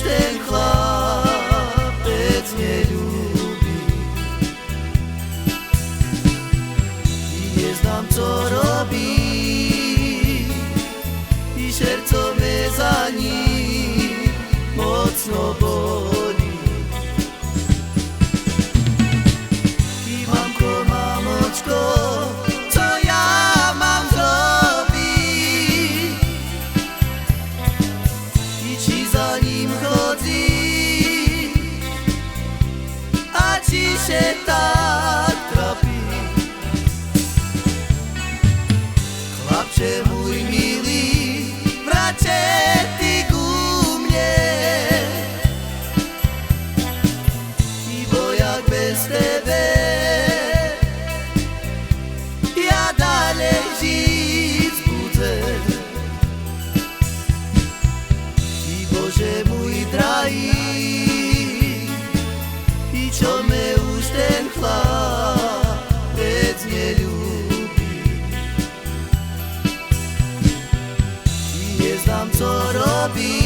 ten chlapec neľúbi. Neznám, co robí, i serco me za ním mocno bolí. I mamko, mamočko, co ja mám zrobiť? I či za ním chodí, a či się tak trapi? Chlapče môj milý, vraťte ty ku mne, ibo jak bez tebe ja dalej žiť budem. I Bože môj drahý, i čo me už ten chlapec neľúbi. Neznám, co robí,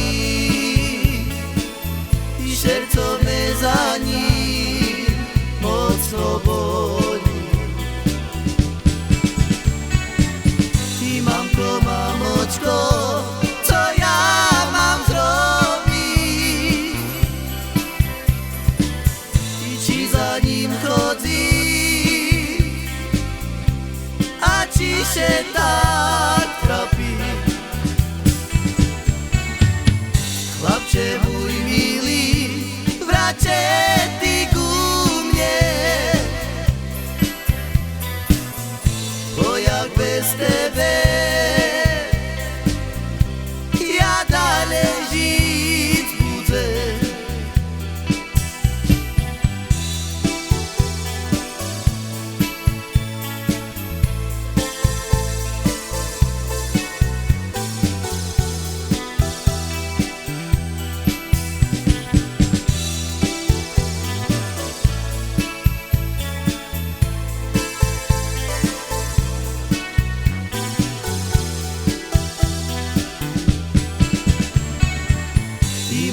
i serco me za ním mocno bolí. I mamko, mamočko, co ja mám zrobiť? I či za ním chodí, a či się tak trapi? Chlapče môj milý, vraťte ty ku mne, bo jak bez tebe ja dalej žiť budem.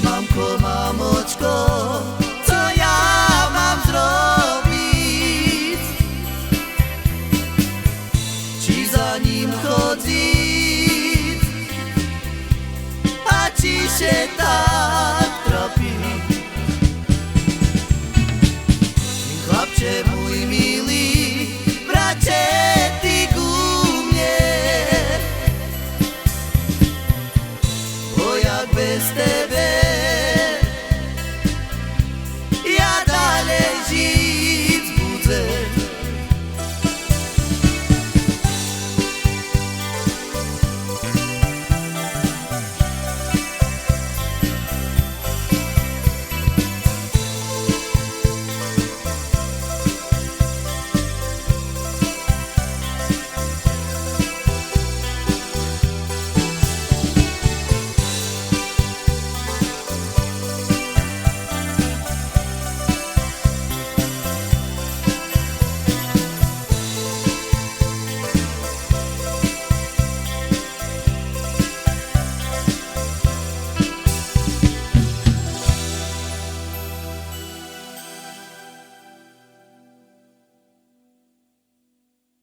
Mamko, mamočko,